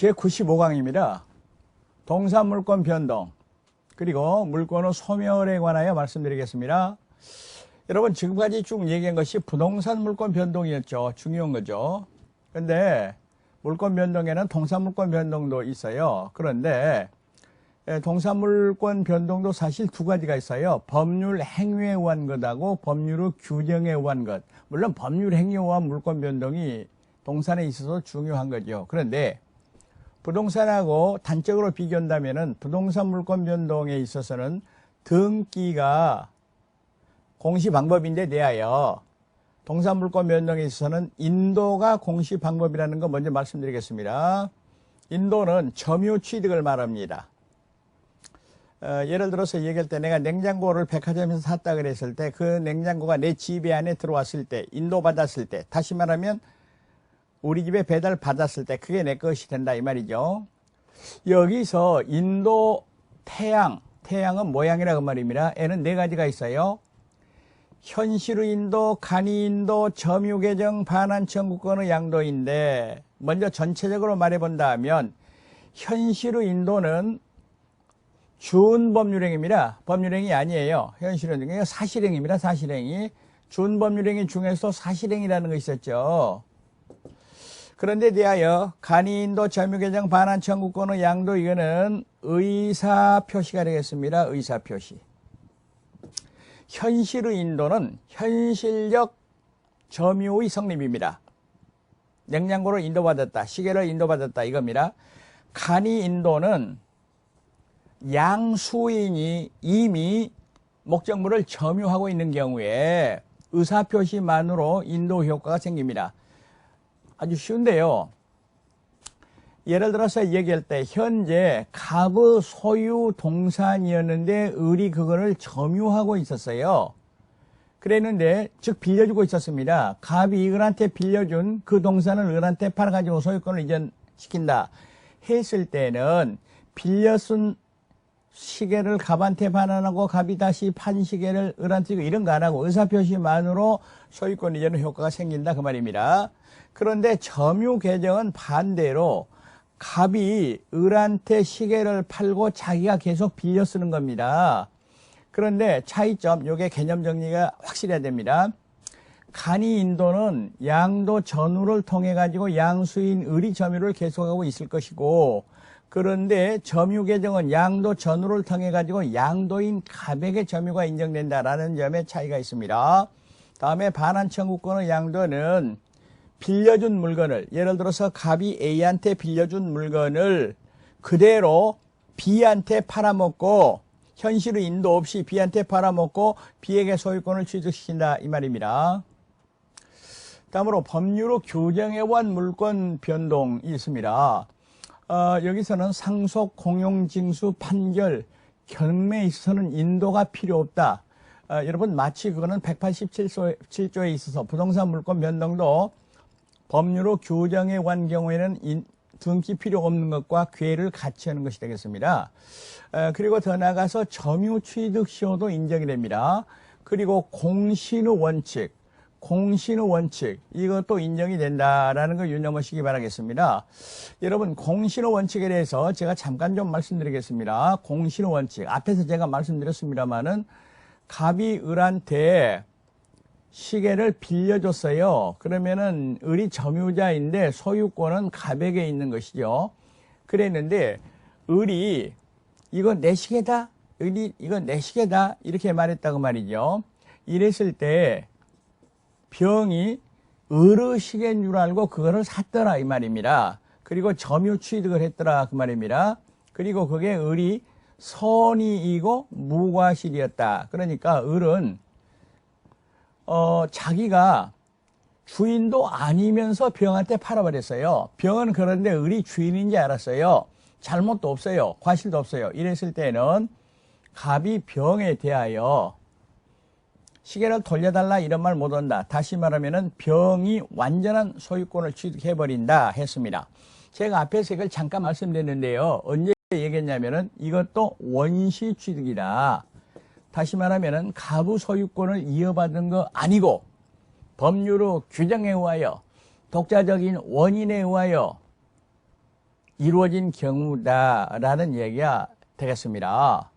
제95강입니다. 동사물권 변동 그리고 물권의 소멸에 관하여 말씀드리겠습니다. 여러분 지금까지 쭉 얘기한 것이 부동산 물권 변동이었죠. 중요한 거죠. 근데 물권 변동에는 동사물권 변동도 있어요. 그런데 동사물권 변동도 사실 두 가지가 있어요. 법률 행위에 의한 것하고 법률의 규정에 의한 것. 물론 법률 행위에 의한 물권 변동이 동산에 있어서 중요한 거죠. 그런데 부동산하고 단적으로 비교한다면은 부동산 물권 변동에 있어서는 등기가 공시 방법인데 대하여 동산 물권 변동에 있어서는 인도가 공시 방법이라는 거 먼저 말씀드리겠습니다. 인도는 점유 취득을 말합니다. 예를 들어서 얘기할 때 내가 냉장고를 백화점에서 샀다 그랬을 때 그 냉장고가 내 집 안에 들어왔을 때 인도 받았을 때 다시 말하면 우리 집에 배달 받았을 때 그게 내 것이 된다 이 말이죠. 여기서 인도 태양은 모양이라고 말입니다. 애는 네 가지가 있어요. 현실의 인도, 간이 인도, 점유 개정, 반환 청구권의 양도인데 먼저 전체적으로 말해본다면 현실의 인도는 준법률행위입니다. 법률행위 아니에요. 현실은 사실행위입니다. 사실행위. 준법률행위 중에서 사실행위라는 거 있었죠. 그런데 대하여 간이인도, 점유개정, 반환 청구권의 양도 이거는 의사표시가 되겠습니다. 의사표시. 현실의 인도는 현실적 점유의 성립입니다. 냉장고를 인도받았다, 시계를 인도받았다 이겁니다. 간이인도는 양수인이 이미 목적물을 점유하고 있는 경우에 의사표시만으로 인도 효과가 생깁니다. 아주 쉬운데요. 예를 들어서 얘기할 때 현재 갑의 소유 동산이었는데 을이 그거를 점유하고 있었어요. 그랬는데 즉 빌려주고 있었습니다. 갑이 을한테 빌려준 그 동산을 을한테 팔아가지고 소유권을 이전시킨다 했을 때는 빌려 쓴 시계를 갑한테 반환하고 갑이 다시 판 시계를 을한테 주고 이런 거 안 하고 의사표시만으로 소유권 이전 효과가 생긴다 그 말입니다. 그런데 점유 개정은 반대로 갑이 을한테 시계를 팔고 자기가 계속 빌려 쓰는 겁니다. 그런데 차이점, 요게 개념 정리가 확실해야 됩니다. 간이인도는 양도 전후를 통해 가지고 양수인 을이 점유를 계속하고 있을 것이고 그런데 점유 개정은 양도 전후를 통해 가지고 양도인 갑에게 점유가 인정된다라는 점에 차이가 있습니다. 다음에 반환 청구권의 양도는 빌려준 물건을 예를 들어서 갑이 A한테 빌려준 물건을 그대로 B한테 팔아먹고 현실의 인도 없이 B한테 팔아먹고 B에게 소유권을 취득시킨다 이 말입니다. 다음으로 법률의 규정에 의한 물권 변동이 있습니다. 여기서는 상속, 공용, 징수, 판결, 경매에 있어서는 인도가 필요 없다. 여러분 마치 그거는 187조에 있어서 부동산 물권 변동도 법률의 규정에 관한 경우에는 등기 필요 없는 것과 괴를 같이 하는 것이 되겠습니다. 그리고 더 나아가서 점유 취득 시효도 인정이 됩니다. 그리고 공신의 원칙 이것도 인정이 된다라는 거 유념하시기 바라겠습니다. 여러분 공신의 원칙에 대해서 제가 잠깐 좀 말씀드리겠습니다. 공신의 원칙 앞에서 제가 말씀드렸습니다마는 갑이 을한테 시계를 빌려줬어요. 그러면은 을이 점유자인데 소유권은 갑에게 있는 것이죠. 그랬는데 을이 이거 내 시계다, 을이 이거 내 시계다 이렇게 말했다고 말이죠. 이랬을 때 병이 을의 시계인 줄 알고 그거를 샀더라 이 말입니다. 그리고 점유 취득을 했더라 그 말입니다. 그리고 그게 을이 선의이고 무과실이었다. 그러니까 을은 자기가 주인도 아니면서 병한테 팔아버렸어요. 병은 그런데 을이 주인인지 알았어요. 잘못도 없어요. 과실도 없어요. 이랬을 때는 갑이 병에 대하여 시계를 돌려달라 이런 말 못한다. 다시 말하면은 병이 완전한 소유권을 취득해버린다 했습니다. 제가 앞에서 이걸 잠깐 말씀드렸는데요. 언제 얘기했냐면은 이것도 원시 취득이다. 다시 말하면은 갑의 소유권을 이어받은 거 아니고 법률의 규정에 의하여 독자적인 원인에 의하여 이루어진 경우다라는 얘기가 되겠습니다.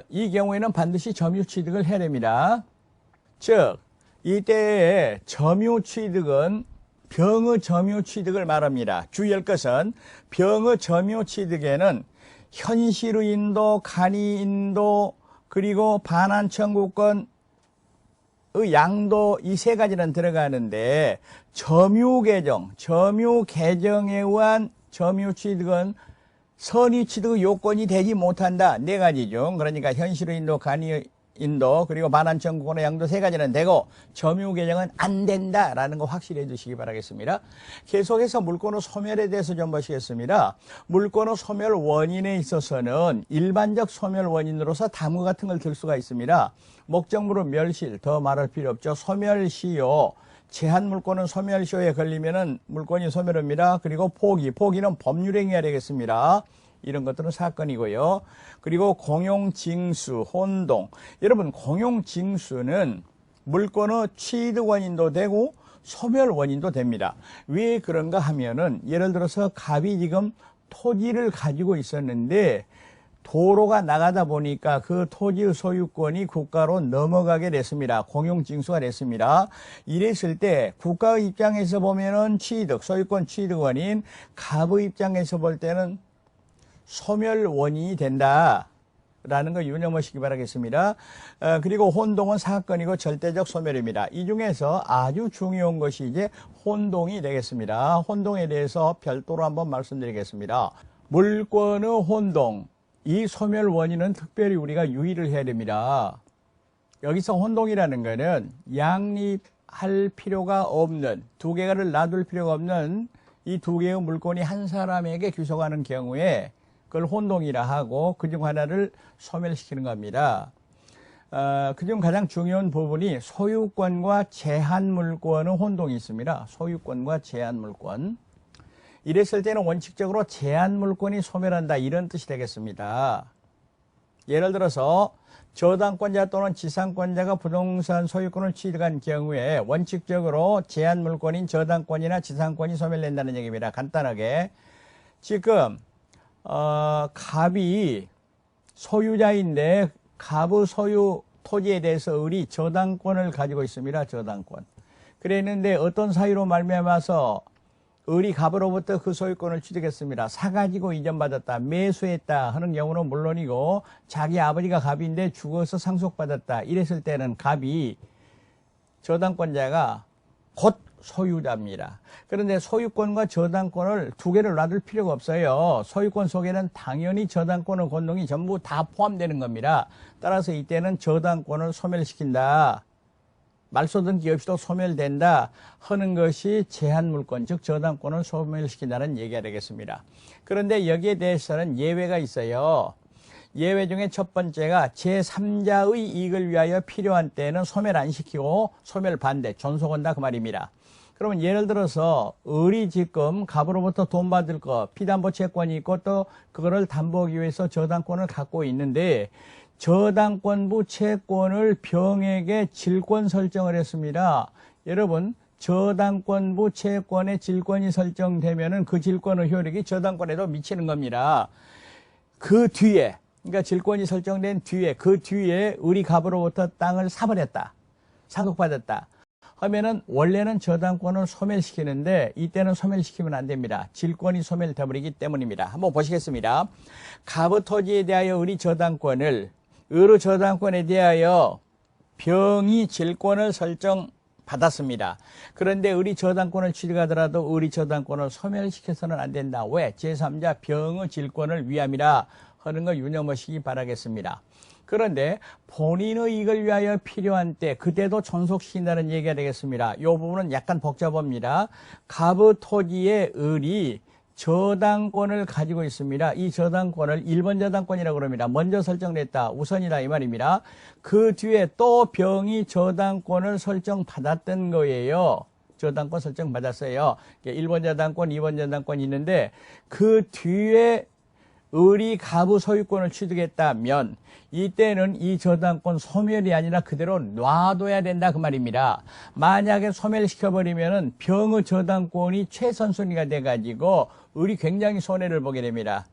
이 경우에는 반드시 점유취득을 해야 됩니다. 즉 이때의 점유취득은 병의 점유취득을 말합니다. 주의할 것은 병의 점유취득에는 현실의인도, 간이인도, 그리고 반환청구권의 양도 이 세 가지는 들어가는데 점유계정에 의한 점유취득은 선의취득의 요건이 되지 못한다. 네 가지 중 그러니까 현실의인도, 간이인도, 그리고 반환청구권의 양도 세 가지는 되고 점유계정은 안 된다라는 거 확실히 해두시기 바라겠습니다. 계속해서 물권의 소멸에 대해서 좀 보시겠습니다. 물권의 소멸 원인에 있어서는 일반적 소멸 원인으로서 다음과 같은 걸 들 수가 있습니다. 목적물의 멸실, 더 말할 필요 없죠. 소멸시효, 제한물권은 소멸시효에 걸리면은 물권이 소멸합니다. 그리고 포기는 법률행위가 되겠습니다. 이런 것들은 사건이고요. 그리고 공용징수, 혼동. 여러분, 공용징수는 물권의 취득 원인도 되고 소멸 원인도 됩니다. 왜 그런가 하면은 예를 들어서 갑이 지금 토지를 가지고 있었는데 도로가 나가다 보니까 그 토지의 소유권이 국가로 넘어가게 됐습니다. 공용징수가 됐습니다. 이랬을 때 국가의 입장에서 보면은 소유권 취득 원인, 갑의 입장에서 볼 때는 소멸 원인이 된다라는 거 유념하시기 바라겠습니다. 그리고 혼동은 사건이고 절대적 소멸입니다. 이 중에서 아주 중요한 것이 이제 혼동이 되겠습니다. 혼동에 대해서 별도로 한번 말씀드리겠습니다. 물권의 혼동, 이 소멸 원인은 특별히 우리가 유의를 해야 됩니다. 여기서 혼동이라는 것은 양립할 필요가 없는, 두 개를 놔둘 필요가 없는 이 두 개의 물권이 한 사람에게 귀속하는 경우에 그걸 혼동이라 하고 그중 하나를 소멸시키는 겁니다. 그중 가장 중요한 부분이 소유권과 제한물권의 혼동이 있습니다. 소유권과 제한물권. 이랬을 때는 원칙적으로 제한물권이 소멸한다 이런 뜻이 되겠습니다. 예를 들어서 저당권자 또는 지상권자가 부동산 소유권을 취득한 경우에 원칙적으로 제한물권인 저당권이나 지상권이 소멸된다는 얘기입니다. 간단하게 지금 갑이 소유자인데 갑의 소유 토지에 대해서 을이 저당권을 가지고 있습니다. 저당권. 그랬는데 어떤 사유로 말미암아서 을이 갑으로부터 그 소유권을 취득했습니다. 사가지고 이전받았다, 매수했다 하는 경우는 물론이고 자기 아버지가 갑인데 죽어서 상속받았다. 이랬을 때는 갑이 저당권자가 곧 소유자입니다. 그런데 소유권과 저당권을 두 개를 놔둘 필요가 없어요. 소유권 속에는 당연히 저당권의 권동이 전부 다 포함되는 겁니다. 따라서 이때는 저당권을 소멸시킨다. 말소등기 없이도 소멸된다 하는 것이 제한물권, 즉 저당권을 소멸시킨다는 얘기가 되겠습니다. 그런데 여기에 대해서는 예외가 있어요. 예외 중에 첫 번째가 제3자의 이익을 위하여 필요한 때는 소멸 안 시키고 소멸 반대, 존속한다 그 말입니다. 그러면 예를 들어서 을이 지금 갑으로부터 돈 받을 거, 피담보 채권이 있고 또 그거를 담보하기 위해서 저당권을 갖고 있는데 저당권부 채권을 병에게 질권 설정을 했습니다. 여러분, 저당권부 채권의 질권이 설정되면은 그 질권의 효력이 저당권에도 미치는 겁니다. 그 뒤에, 그러니까 질권이 설정된 뒤에, 그 뒤에 우리 갑으로부터 땅을 사버렸다. 상속받았다. 하면은 원래는 저당권을 소멸시키는데 이때는 소멸시키면 안 됩니다. 질권이 소멸돼 버리기 때문입니다. 한번 보시겠습니다. 갑의 토지에 대하여 우리 저당권을 을의 저당권에 대하여 병이 질권을 설정받았습니다. 그런데 을이 저당권을 취득하더라도 을이 저당권을 소멸시켜서는 안 된다. 왜? 제3자 병의 질권을 위함이라 하는 거 유념하시기 바라겠습니다. 그런데 본인의 이익을 위하여 필요한 때 그때도 존속시킨다는 얘기가 되겠습니다. 이 부분은 약간 복잡합니다. 갑의 토지에 을이 저당권을 가지고 있습니다. 이 저당권을 1번 저당권이라고 그럽니다. 먼저 설정됐다. 우선이다 이 말입니다. 그 뒤에 또 병이 저당권을 설정받았던 거예요. 저당권 설정받았어요. 1번 저당권, 2번 저당권이 있는데 그 뒤에 을이 가부 소유권을 취득했다면 이때는 이 저당권 소멸이 아니라 그대로 놔둬야 된다 그 말입니다. 만약에 소멸시켜버리면 병의 저당권이 최선순위가 돼가지고 을이 굉장히 손해를 보게 됩니다.